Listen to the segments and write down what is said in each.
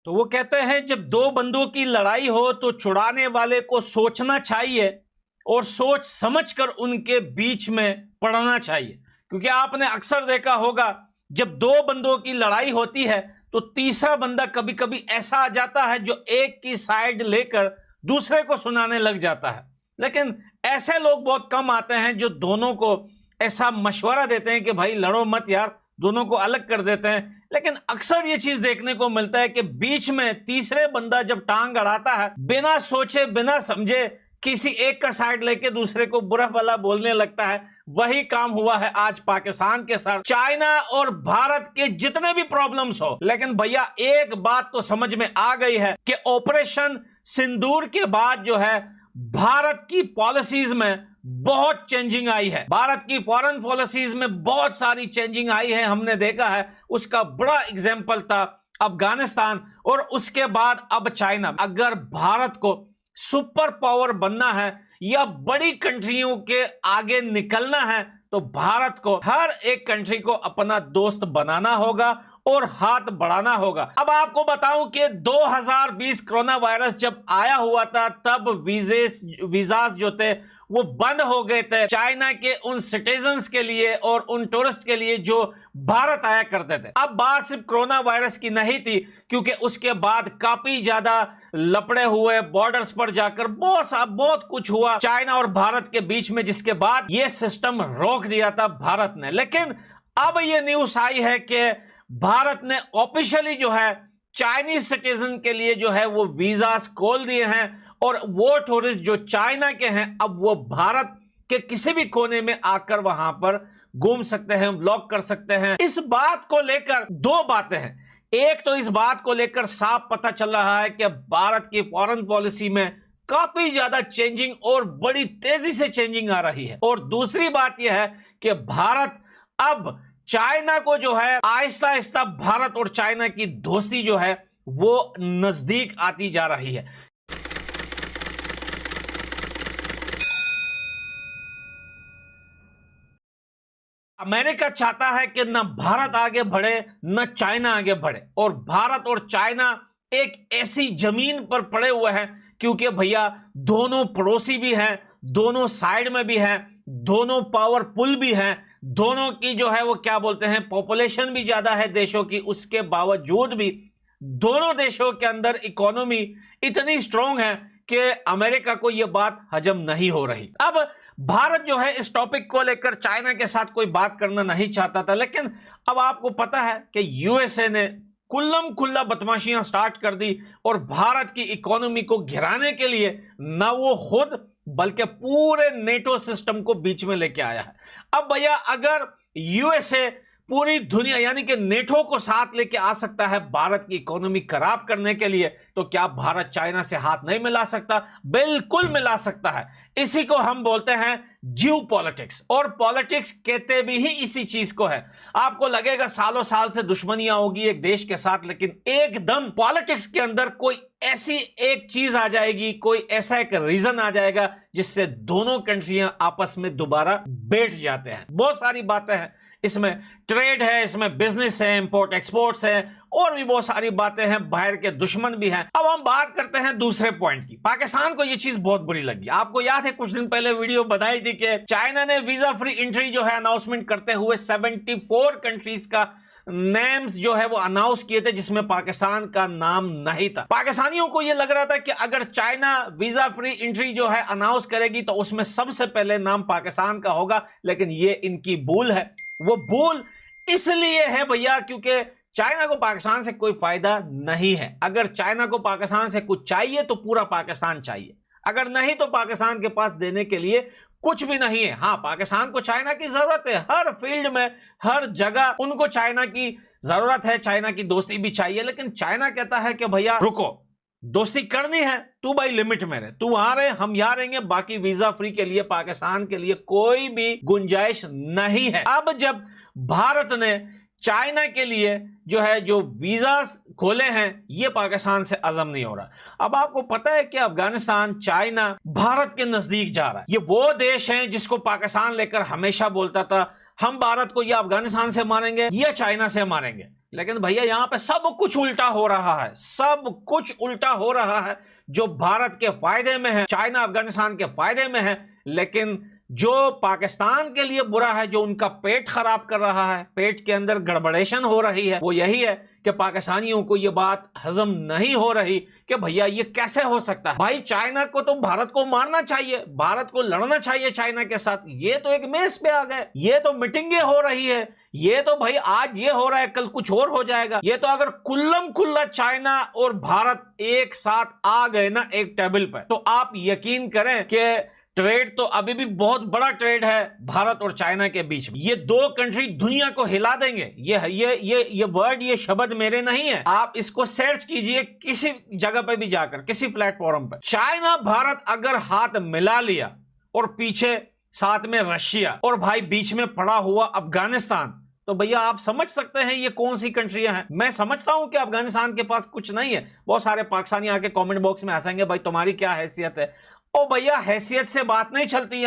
तो वो कहते हैं जब दो बंदों की लड़ाई हो तो छुड़ाने वाले को सोचना चाहिए और सोच समझकर उनके बीच में पड़ना चाहिए। क्योंकि आपने अक्सर देखा होगा जब दो बंदों की लड़ाई होती है तो तीसरा बंदा कभी कभी ऐसा आ जाता है जो एक की साइड लेकर दूसरे को सुनाने लग जाता है। लेकिन ऐसे लोग बहुत कम आते हैं जो दोनों को ऐसा मशवरा देते हैं कि भाई लड़ो मत यार, दोनों को अलग कर देते हैं। लेकिन अक्सर ये चीज देखने को मिलता है कि बीच में तीसरे बंदा जब टांग अड़ाता है, बिना सोचे बिना समझे किसी एक का साइड लेके दूसरे को बुरा भला बोलने लगता है। वही काम हुआ है आज पाकिस्तान के साथ। चाइना और भारत के जितने भी प्रॉब्लम्स हो, लेकिन भैया एक बात तो समझ में आ गई है कि ऑपरेशन सिंदूर के बाद जो है भारत की पॉलिसीज में बहुत चेंजिंग आई है। भारत की फॉरेन पॉलिसीज में बहुत सारी चेंजिंग आई है, हमने देखा है। उसका बड़ा एग्जाम्पल था अफगानिस्तान और उसके बाद अब चाइना। अगर भारत को सुपर पावर बनना है या बड़ी कंट्रियों के आगे निकलना है तो भारत को हर एक कंट्री को अपना दोस्त बनाना होगा और हाथ बढ़ाना होगा। अब आपको बताऊं कि 2020 कोरोना वायरस जब आया हुआ था तब वीजास जो थे वो बंद हो गए थे चाइना के उन सिटीजन्स के लिए और उन टूरिस्ट के लिए जो भारत आया करते थे। अब बात सिर्फ कोरोना वायरस की नहीं थी, क्योंकि उसके बाद काफी ज्यादा लपड़े हुए बॉर्डर्स पर जाकर बहुत कुछ हुआ चाइना और भारत के बीच में, जिसके बाद ये सिस्टम रोक दिया था भारत ने। लेकिन अब ये न्यूज आई है कि भारत ने ऑफिशियली जो है चाइनीज सिटीजन के लिए जो है वो वीजास खोल दिए हैं और वो टूरिस्ट जो चाइना के हैं अब वो भारत के किसी भी कोने में आकर वहां पर घूम सकते हैं, व्लॉग कर सकते हैं। इस बात को लेकर दो बातें हैं। एक तो इस बात को लेकर साफ पता चल रहा है कि भारत की फॉरेन पॉलिसी में काफी ज्यादा चेंजिंग और बड़ी तेजी से चेंजिंग आ रही है। और दूसरी बात यह है कि भारत अब चाइना को जो है आहिस्ता आहिस्ता भारत और चाइना की दोस्ती जो है वो नजदीक आती जा रही है। अमेरिका चाहता है कि न भारत आगे बढ़े न चाइना आगे बढ़े, और भारत और चाइना एक ऐसी जमीन पर पड़े हुए हैं क्योंकि भैया दोनों पड़ोसी भी हैं, दोनों साइड में भी हैं, दोनों पावरफुल भी हैं, दोनों की जो है वो क्या बोलते हैं पॉपुलेशन भी ज्यादा है देशों की। उसके बावजूद भी दोनों देशों के अंदर इकोनॉमी इतनी स्ट्रांग है कि अमेरिका को यह बात हजम नहीं हो रही। अब भारत जो है इस टॉपिक को लेकर चाइना के साथ कोई बात करना नहीं चाहता था, लेकिन अब आपको पता है कि यूएसए ने कुल्लम खुल्ला बदमाशियां स्टार्ट कर दी और भारत की इकोनॉमी को गिराने के लिए न वो खुद बल्कि पूरे नेटो सिस्टम को बीच में लेके आया है। अब भैया अगर यूएसए पूरी दुनिया यानी कि नेटो को साथ लेके आ सकता है भारत की इकोनॉमी खराब करने के लिए, तो क्या भारत चाइना से हाथ नहीं मिला सकता? बिल्कुल मिला सकता है। इसी को हम बोलते हैं जियो पॉलिटिक्स, और पॉलिटिक्स कहते भी ही इसी चीज को है। आपको लगेगा सालों साल से दुश्मनियां होगी एक देश के साथ, लेकिन एकदम पॉलिटिक्स के अंदर कोई ऐसी एक चीज आ जाएगी, कोई ऐसा एक रीजन आ जाएगा जिससे दोनों कंट्रियां आपस में दोबारा बैठ जाते हैं। बहुत सारी बातें हैं इसमें, ट्रेड है, इसमें बिजनेस है, इंपोर्ट एक्सपोर्ट्स है, और भी बहुत सारी बातें हैं, बाहर के दुश्मन भी हैं। अब हम बात करते हैं दूसरे पॉइंट की। पाकिस्तान को यह चीज बहुत बुरी लगी। आपको याद है कुछ दिन पहले वीडियो बनाई थी कि चाइना ने वीजा फ्री एंट्री जो है अनाउंसमेंट करते हुए 74 कंट्रीज का नेम्स जो है वो अनाउंस किए थे जिसमें पाकिस्तान का नाम नहीं था। पाकिस्तानियों को यह लग रहा था कि अगर चाइना वीजा फ्री एंट्री जो है अनाउंस करेगी तो उसमें सबसे पहले नाम पाकिस्तान का होगा, लेकिन ये इनकी भूल है। वो भूल इसलिए है भैया क्योंकि चाइना को पाकिस्तान से कोई फायदा नहीं है। अगर चाइना को पाकिस्तान से कुछ चाहिए तो पूरा पाकिस्तान चाहिए, अगर नहीं तो पाकिस्तान के पास देने के लिए कुछ भी नहीं है। हाँ, पाकिस्तान को चाइना की जरूरत है, हर फील्ड में हर जगह उनको चाइना की जरूरत है, चाइना की दोस्ती भी चाहिए। लेकिन चाइना कहता है कि भैया रुको, दोस्ती करनी है तू भाई लिमिट में रहे, तू वहां रहे हम यहां रहेंगे, बाकी वीजा फ्री के लिए पाकिस्तान के लिए कोई भी गुंजाइश नहीं है। अब जब भारत ने चाइना के लिए जो है जो वीजा खोले हैं, ये पाकिस्तान से अज़म नहीं हो रहा। अब आपको पता है कि अफगानिस्तान चाइना भारत के नजदीक जा रहा है। ये वो देश हैं जिसको पाकिस्तान लेकर हमेशा बोलता था हम भारत को या अफगानिस्तान से मारेंगे या चाइना से मारेंगे। लेकिन भैया यहां पे सब कुछ उल्टा हो रहा है, सब कुछ उल्टा हो रहा है। जो भारत के फायदे में है, चाइना अफगानिस्तान के फायदे में है, लेकिन जो पाकिस्तान के लिए बुरा है, जो उनका पेट खराब कर रहा है, पेट के अंदर गड़बड़ेशन हो रही है, वो यही है कि पाकिस्तानियों को ये बात हजम नहीं हो रही कि भैया ये कैसे हो सकता है। भाई चाइना को तो भारत को मारना चाहिए, भारत को लड़ना चाहिए चाइना के साथ। ये तो एक मेज पे आ गए, ये तो मीटिंगें हो रही है, ये तो भाई आज ये हो रहा है कल कुछ और हो जाएगा। ये तो अगर कुल्लम कुल्ला चाइना और भारत एक साथ आ गए ना एक टेबल पर, तो आप यकीन करें कि ट्रेड तो अभी भी बहुत बड़ा ट्रेड है भारत और चाइना के बीच में। ये दो कंट्री दुनिया को हिला देंगे। ये वर्ड, ये शब्द मेरे नहीं है, आप इसको सर्च कीजिए किसी जगह पे भी जाकर, किसी प्लेटफॉर्म पर। चाइना भारत अगर हाथ मिला लिया और पीछे साथ में रशिया और भाई बीच में पड़ा हुआ अफगानिस्तान, तो भैया आप समझ सकते हैं ये कौन सी कंट्रियां हैं। मैं समझता हूं कि अफगानिस्तान के पास कुछ नहीं है। बहुत सारे पाकिस्तानी आके कमेंट बॉक्स में हंसेंगे, भाई तुम्हारी क्या हैसियत है। ओ भैया हैसियत से बात नहीं चलती।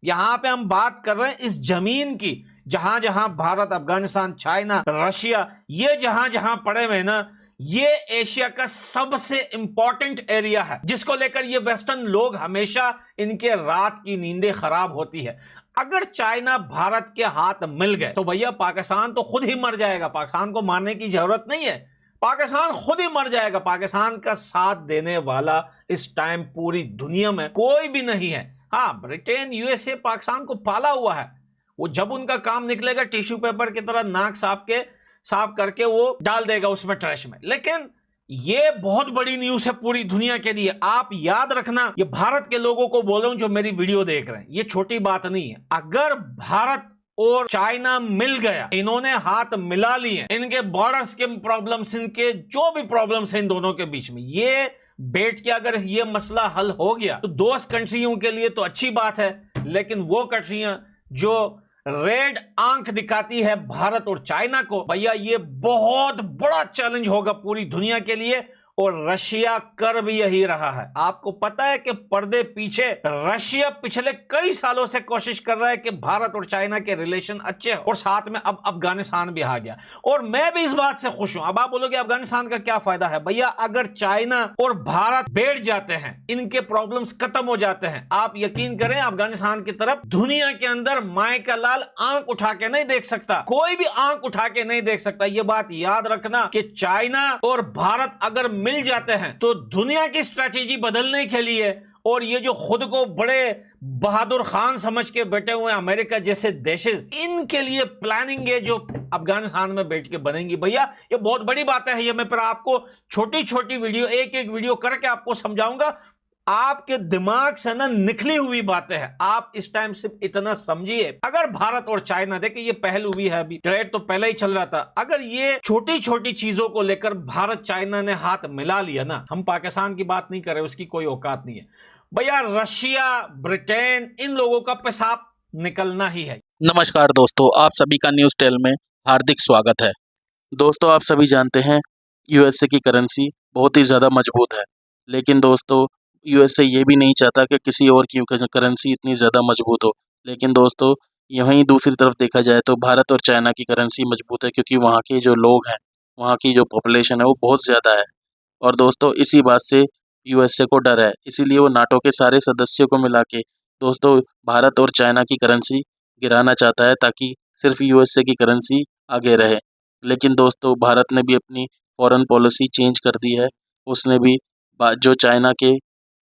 यहां पे हम बात कर रहे हैं इस जमीन की, जहां जहां भारत, अफगानिस्तान, चाइना, रशिया, ये जहां जहां पड़े हुए ना, ये एशिया का सबसे इंपॉर्टेंट एरिया है, जिसको लेकर ये वेस्टर्न लोग हमेशा इनके रात की नींदें खराब होती है। अगर चाइना भारत के हाथ मिल गए तो भैया पाकिस्तान तो खुद ही मर जाएगा। पाकिस्तान को मारने की जरूरत नहीं है, पाकिस्तान खुद ही मर जाएगा। पाकिस्तान का साथ देने वाला इस टाइम पूरी दुनिया में कोई भी नहीं है। हाँ, ब्रिटेन, यूएसए पाकिस्तान को पाला हुआ है। वो जब उनका काम निकलेगा टिश्यू पेपर की तरह नाक साफ करके वो डाल देगा उसमें ट्रैश में। लेकिन ये बहुत बड़ी न्यूज है पूरी दुनिया के लिए। आप याद रखना, ये भारत के लोगों को बोल रहा हूं जो मेरी वीडियो देख रहे हैं, ये छोटी बात नहीं है। अगर भारत और चाइना मिल गया, इन्होंने हाथ मिला लिए, इनके बॉर्डर्स के प्रॉब्लम्स, इनके जो भी प्रॉब्लम्स हैं इन दोनों के बीच में, ये बैठ के अगर ये मसला हल हो गया तो दोस्त कंट्रियों के लिए तो अच्छी बात है। लेकिन वो कंट्रियां जो रेड आंख दिखाती है भारत और चाइना को, भैया ये बहुत बड़ा चैलेंज होगा पूरी दुनिया के लिए। और रशिया कर भी यही रहा है। आपको पता है कि पर्दे पीछे रशिया पिछले कई सालों से कोशिश कर रहा है कि भारत और चाइना के रिलेशन अच्छे हो, और साथ में अब अफगानिस्तान भी आ गया। और मैं भी इस बात से खुश हूं। अब आप बोलोगे अफगानिस्तान का क्या फायदा है? भैया अगर चाइना और भारत बैठ जाते हैं, इनके प्रॉब्लम्स खत्म हो जाते हैं, आप यकीन करें अफगानिस्तान की तरफ दुनिया के अंदर माए का लाल आंख उठा के नहीं देख सकता, कोई भी आंख उठा के नहीं देख सकता। यह बात याद रखना कि चाइना और भारत अगर मिल जाते हैं तो दुनिया की स्ट्रैटेजी बदलने के लिए, और ये जो खुद को बड़े बहादुर खान समझ के बैठे हुए अमेरिका जैसे देश, इनके लिए प्लानिंग है जो अफगानिस्तान में बैठ के बनेंगी। भैया ये बहुत बड़ी बात है। ये मैं पर आपको छोटी छोटी वीडियो, एक एक वीडियो करके आपको समझाऊंगा। आपके दिमाग से ना निकली हुई बातें हैं। आप इस टाइम सिर्फ इतना समझिए, अगर भारत और चाइना, देखिए ये पहल हुई है, अभी ट्रेड तो पहले ही चल रहा था, अगर ये छोटी छोटी चीजों को लेकर भारत चाइना ने हाथ मिला लिया ना, हम पाकिस्तान की बात नहीं कर रहे, उसकी कोई औकात नहीं है भैया, रशिया, ब्रिटेन, इन लोगों का पेशाब निकलना ही है। नमस्कार दोस्तों, आप सभी का न्यूज़ टेल में हार्दिक स्वागत है। दोस्तों आप सभी जानते हैं यूएसए की करेंसी बहुत ही ज़्यादा मजबूत है, लेकिन दोस्तों यूएसए ये भी नहीं चाहता कि किसी और की करेंसी इतनी ज़्यादा मजबूत हो। लेकिन दोस्तों यहीं दूसरी तरफ देखा जाए तो भारत और चाइना की करेंसी मजबूत है, क्योंकि वहाँ के जो लोग हैं, वहाँ की जो पॉपुलेशन है वो बहुत ज़्यादा है। और दोस्तों इसी बात से यूएसए को डर है, इसीलिए वो नाटो के सारे सदस्यों को मिला के दोस्तों भारत और चाइना की करेंसी गिराना चाहता है, ताकि सिर्फ यूएसए की करेंसी आगे रहे। लेकिन दोस्तों भारत ने भी अपनी फॉरेन पॉलिसी चेंज कर दी है। उसने भी जो चाइना के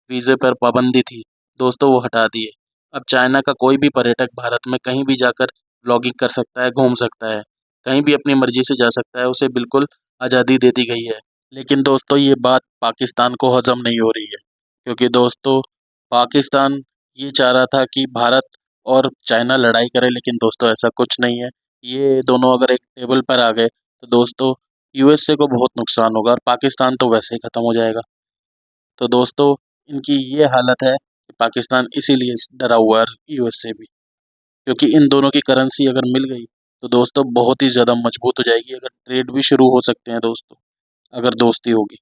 वीज़े पर पाबंदी थी दोस्तों वो हटा दी है। अब चाइना का कोई भी पर्यटक भारत में कहीं भी जाकर व्लॉगिंग कर सकता है, घूम सकता है, कहीं भी अपनी मर्जी से जा सकता है, उसे बिल्कुल आज़ादी दे दी गई है। लेकिन दोस्तों ये बात पाकिस्तान को हजम नहीं हो रही है, क्योंकि दोस्तों पाकिस्तान ये चाह रहा था कि भारत और चाइना लड़ाई करे, लेकिन दोस्तों ऐसा कुछ नहीं है। ये दोनों अगर एक टेबल पर आ गए तो दोस्तों यूएसए को बहुत नुकसान होगा, और पाकिस्तान तो वैसे ही ख़त्म हो जाएगा। तो दोस्तों इनकी ये हालत है कि पाकिस्तान इसीलिए डरा हुआ है, यूएसए भी, क्योंकि इन दोनों की करेंसी अगर मिल गई तो दोस्तों बहुत ही ज़्यादा मजबूत हो जाएगी। अगर ट्रेड भी शुरू हो सकते हैं दोस्तों, अगर दोस्ती होगी।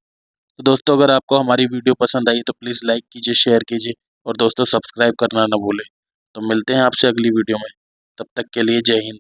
तो दोस्तों अगर आपको हमारी वीडियो पसंद आई तो प्लीज़ लाइक कीजिए, शेयर कीजिए, और दोस्तों सब्सक्राइब करना ना भूलें। तो मिलते हैं आपसे अगली वीडियो में। तब तक के लिए जय हिंद।